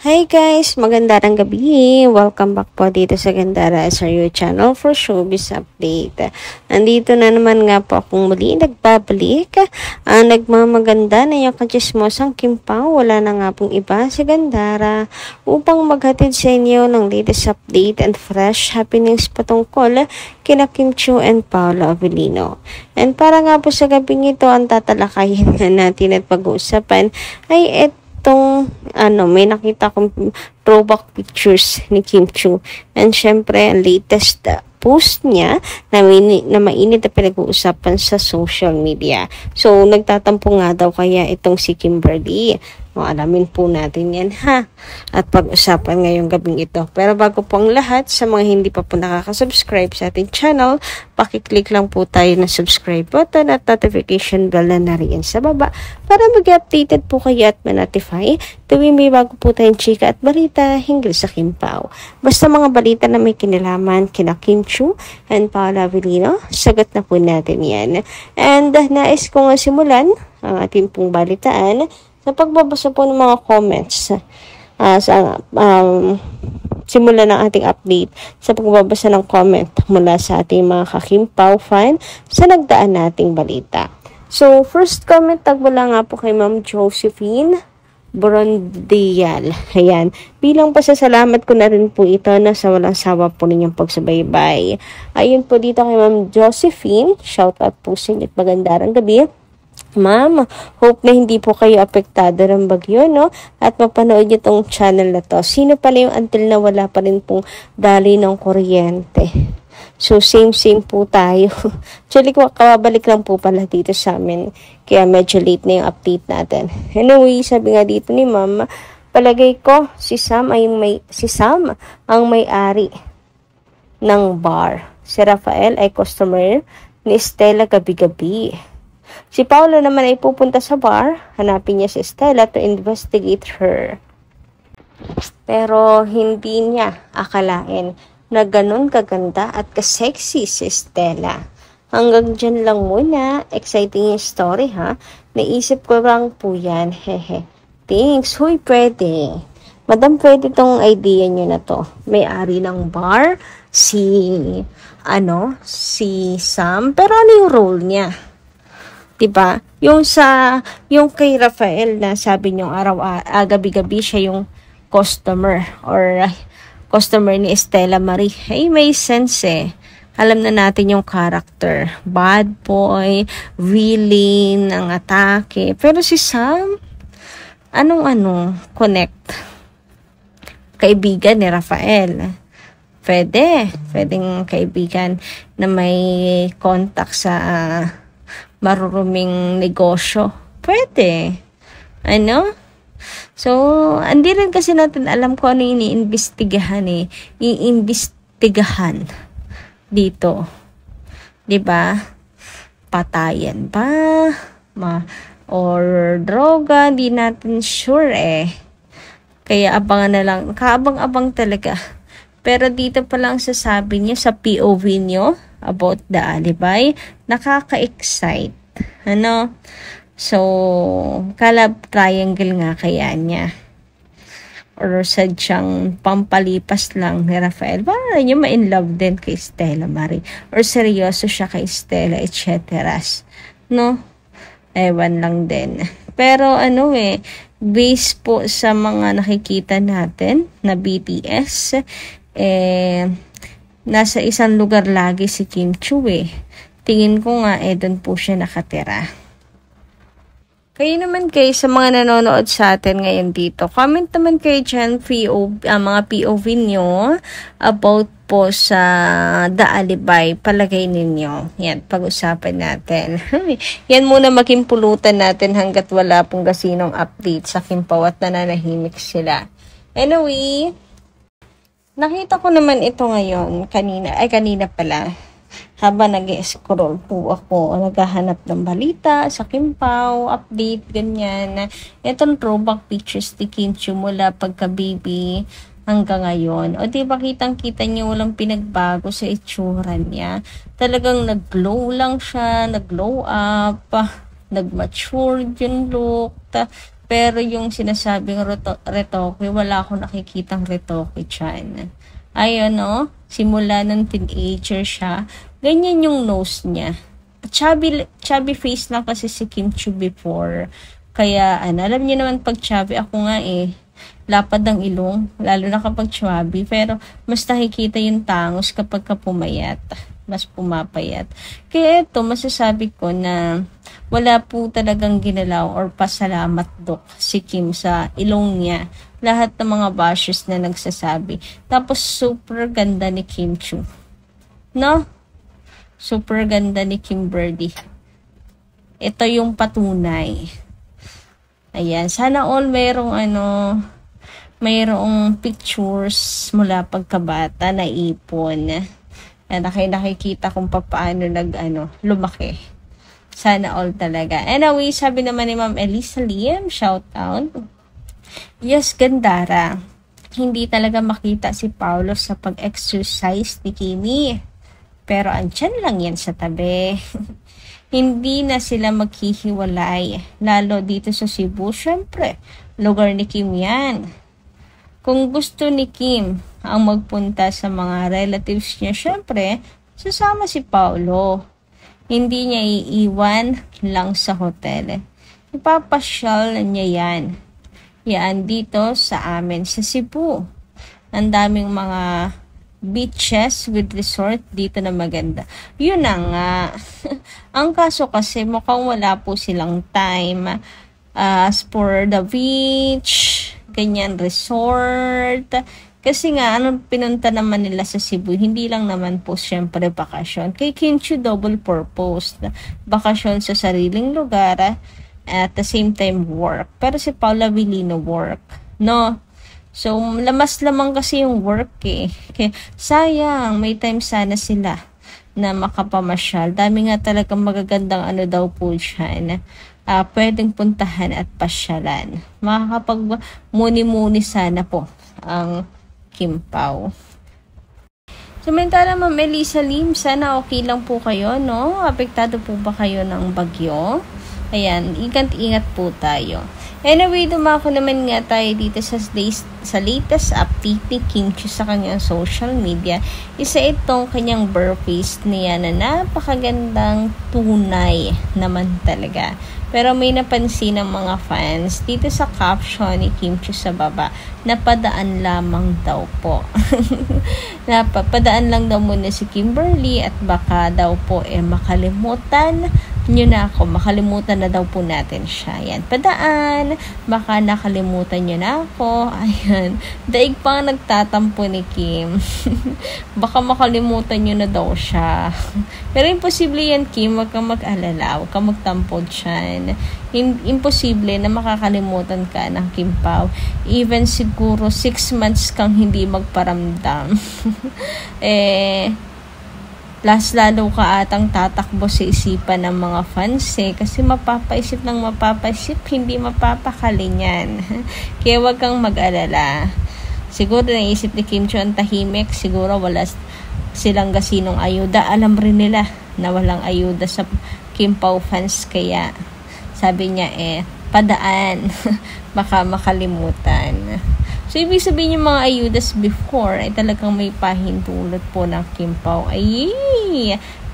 Hi guys! Magandang gabi! Welcome back po dito sa Gandara SRU channel for showbiz update. Nandito na naman nga po akong muli nagbabalik. Ang nagmamaganda na yung kachismosang Kim Pao. Wala na nga pong iba sa Gandara upang maghatid sa inyo ng latest update and fresh happenings patungkol kina Kim Chiu and Paolo Avellino. And para nga po sa gabing ito, ang tatalakayin na natin at pag-uusapan ay may nakita kong throwback pictures ni Kim Chiu. And syempre, ang latest post niya na mainit na pinag-uusapan sa social media. So, nagtatampo nga daw kaya itong si Kimberly. Alamin po natin yan ha. At pag-usapan ngayong gabing ito. Pero bago po ang lahat, sa mga hindi pa po nakaka-subscribe sa ating channel, pakiclick lang po tayo ng subscribe button at notification bell na nariyan sa baba para mag-updated po kayo at ma-notify tuwing may bago po tayong chika at balita hinggil sa Kim Pao. Basta mga balita na may kinalaman kina Kim Chiu and Paolo Avellino, sagot na po natin yan. And nais ko nga simulan ang ating pong balitaan sa pagbabasa po ng mga comments simula ng ating update sa pagbabasa ng comment mula sa ating mga ka-Kim Pao fan sa nagdaan nating balita. So, first comment tagmula nga po kay Ma'am Josephine Brondial. Ayan. Bilang pasasalamat ko na rin po ito na sa walang sawa po ninyong pagsubaybay. Ayun po dito kay Ma'am Josephine. Shout out po sa inyo at magandang gabi. Ma'am, hope na hindi po kayo apektado ng bagyo, no? At mapanood niyo tong channel na to. Sino pala yung until na wala pa rin pong dali ng kuryente? So, same po tayo. Actually, kababalik lang po pala dito sa amin. Kaya medyo late na yung update natin. Anyway, sabi nga dito ni Ma'am, palagay ko, si Sam ang may-ari ng bar. Si Rafael ay customer ni Stella gabi-gabi. Si Paolo naman ay pupunta sa bar, hanapin niya si Stella to investigate her. Pero hindi niya akalain na ganun kaganda at kasexy si Stella. Hanggang dyan lang muna, exciting yung story ha. Naisip ko lang po yan, hehe. Thanks, huy pwede. Madam, pwede tong idea nyo na to. May-ari ng bar, si Sam, pero ano yung role niya? Diba? Yung kay Rafael na sabi niyo gabi-gabi siya yung customer or customer ni Stella Marie. Hey, may sense eh. Alam na natin yung character. Bad boy, villain, ang atake. Pero si Sam, connect? Kaibigan ni Rafael. Pwedeng kaibigan na may contact sa maruruming negosyo. Pwede. So, hindi rin kasi natin alam kung ano yung iniimbestigahan eh. Iimbestigahan dito. Diba? Patayan ba? Or droga? Hindi natin sure eh. Kaya abangan na lang. Kaabang-abang talaga. Pero dito pa lang sasabi niyo sa POV niyo about the alibi, nakaka-excite. So, kalab triangle nga kaya niya. Or sadyang pampalipas lang ni Rafael. Para niyo ma-in love din kay Stella Marie. Or seryoso siya kay Stella, etc. No? Ewan lang din. Pero based po sa mga nakikita natin na BTS, nasa isang lugar lagi si Kim Chiu eh. Tingin ko nga doon po siya nakatira. Kayo naman kayo sa mga nanonood sa atin ngayon dito. Comment naman kayo dyan mga POV nyo about po sa The Alibi. Palagay ninyo. Yan, pag-usapan natin. Yan muna maging pulutan natin hanggat wala pong gasinong update sa Kim Pao at nananahimik sila. Anyway, nakita ko naman ito ngayon, kanina pala, habang nag-scroll po ako, naghahanap ng balita sa Kim Pao, update, ganyan. Itong throwback pictures ni Kim Chiu mula pagka-baby hanggang ngayon. O diba kitang-kita niyo walang pinagbago sa itsura niya. Talagang nag-glow lang siya, nag-glow up, nag-mature yung look. Pero yung sinasabing retoke, wala akong nakikitang retoke dyan. Ayun, no? Simula ng teenager siya, ganyan yung nose niya. Chubby face lang kasi si Kim Chiu before. Kaya, alam niyo naman pag chubby, ako nga lapad ang ilong, lalo na kapag chubby. Pero, mas nakikita yung tangos kapag pumayat. Mas pumapayat. Kaya ito, masasabi ko na wala po talagang ginalaw or pasalamat Dok si Kim sa ilong niya. Lahat ng mga bashers na nagsasabi. Tapos, super ganda ni Kim Chiu. No? Super ganda ni Kimberly. Ito yung patunay. Ayan. Sana all mayroong pictures mula pagkabata na ipon. Nakikita kung paano lumaki. Sana all talaga. Anyway, sabi naman ni Ma'am Elisa Lim, shout out. Yes, Gandara. Hindi talaga makita si Paulo sa pag-exercise ni Kimi. Pero andyan lang yan sa tabi. Hindi na sila maghihiwalay. Lalo dito sa Cebu, syempre, lugar ni Kim yan. Kung gusto ni Kim ang magpunta sa mga relatives niya, syempre, sasama si Paulo. Hindi niya iiwan lang sa hotel. Ipapasyal niya yan. Yan dito sa amin sa Cebu. Ang daming mga beaches with resort dito na maganda. Yun na nga. Ang kaso kasi mukhang wala po silang time for the beach, ganyan resort. Kasi nga, pinunta naman nila sa Cebu, hindi lang naman po syempre bakasyon. Kay Kim Chiu, double purpose. Bakasyon sa sariling lugar, at the same time work. Pero si Paula Vilino work. No? So, lamas lamang kasi yung work Kaya, sayang, may time sana sila na makapamasyal. Dami nga talagang magagandang daw po siya pwedeng puntahan at pasyalan. Makakapag muni-muni sana po ang Kim Pao. Samantala, Ma'am Elisa Lim, sana okay lang po kayo, no? Apektado po ba kayo ng bagyo? Ayan, ingat-ingat po tayo. Anyway, dumako naman nga tayo dito sa latest update ni Kim Chiu sa kanyang social media. Isa itong kanyang birthplace niya na napakagandang tunay naman talaga. Pero may napansin ng mga fans dito sa caption ni Kim Chiu sa baba, napadaan lamang daw po. Napapadaan lang daw muna si Kimberly at baka daw po makalimutan nyo na ako. Makalimutan na daw po natin siya. Yan, padaan. Baka nakalimutan nyo na ako. Ayan. Daig pa nagtatampo ni Kim. Baka makalimutan nyo na daw siya. Pero imposible yan, Kim. Huwag kang mag-alala. Huwag kang magtampo dyan. Imposible na makakalimutan ka ng Kim Pao. Even siguro 6 months kang hindi magparamdam. Lalo ka atang tatakbo sa isipan ng mga fans kasi mapapaisip, hindi mapapakali niyan. Kaya wag kang mag-alala. Siguro naisip ni Kim Chiu ang tahimik, siguro wala silang gasinong ayuda. Alam rin nila na walang ayuda sa Kim Pao fans, kaya sabi niya padaan. Baka makalimutan. So, ibig sabihin yung mga ayudas before ay talagang may pahintulot po ng Kim Pao. Ay,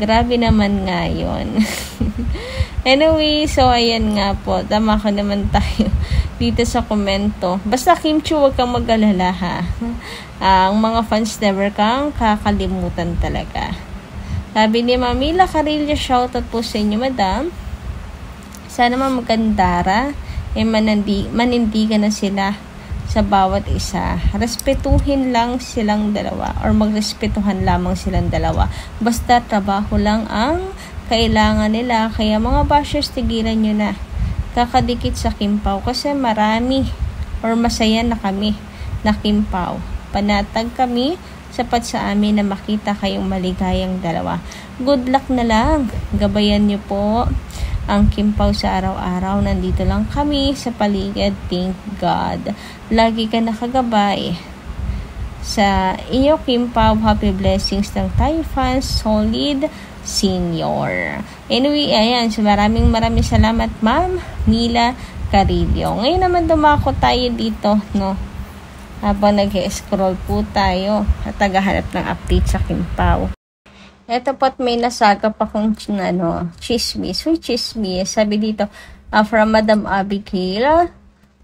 grabe naman nga yun. Anyway, so ayan nga po. Tama ko naman tayo dito sa komento. Basta Kim Chiu, huwag kang mag-alala ha. Ang mga fans never kang kakalimutan talaga. Sabi ni Mamila Carillo, shoutout po sa inyo, madam. Sana magandara. Manindigan na sila sa bawat isa. Respetuhin lang silang dalawa or magrespetuhan lamang silang dalawa. Basta trabaho lang ang kailangan nila. Kaya mga bashers, tigilan nyo na kakadikit sa Kim Pao kasi marami or masaya na kami na Kim Pao. Panatag kami, sapat sa amin na makita kayong maligayang dalawa. Good luck na lang. Gabayan nyo po ang Kim Pao sa araw-araw. Nandito lang kami sa paligid. Thank God. Lagi ka nakagabay sa inyo, Kim Pao. Happy blessings ng Thai fans. Solid Senior. Anyway, ayan. So maraming salamat, Ma'am Mila Carillo. Ngayon naman dumako tayo dito, no? Habang nag-scroll po tayo at naghahanap ng update sa Kim Pao. Ito po't may nasagap akong chismis. Uy, chismis. Sabi dito, from Madam Abigail,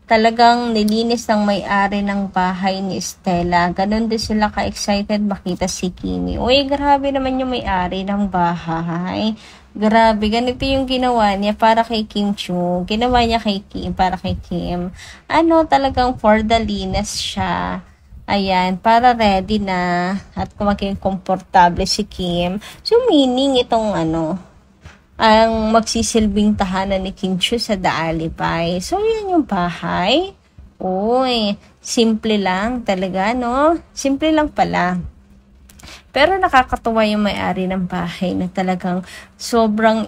talagang nilinis ng may-ari ng bahay ni Stella. Ganon din sila ka-excited makita si Kimi. Uy, grabe naman yung may-ari ng bahay. Grabe, ganito yung ginawa niya para kay Kim Chu. Ginawa niya kay Kim, para kay Kim. Talagang for the linis siya. Ayan, para ready na at maging komportable si Kim. So, meaning itong ang magsisilbing tahanan ni Kim Chu sa The Alibay. So, yan yung bahay. Uy, simple lang talaga, no? Simple lang pala. Pero nakakatuwa yung may-ari ng bahay na talagang sobrang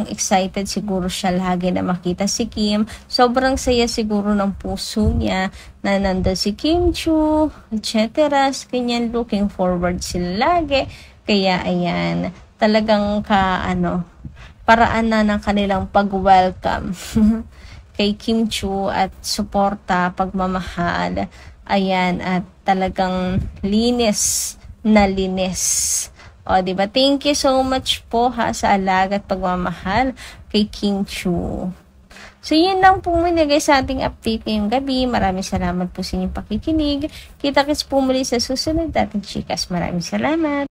excited siguro siya lagi na makita si Kim. Sobrang saya siguro ng puso niya na nandun si Kim Chu, etc. Ganyan, looking forward sila lagi. Kaya ayan, talagang paraan na ng kanilang pag-welcome kay Kim Chu at suporta, pagmamahal. Ayan, at talagang linis. O, diba? Thank you so much po sa alaga at pagmamahal kay Kim Chu. So, yun lang po muna guys sa ating update ngayong gabi. Maraming salamat po sa inyong pakikinig. Kita-kits po muli sa susunod nating chikas. Maraming salamat.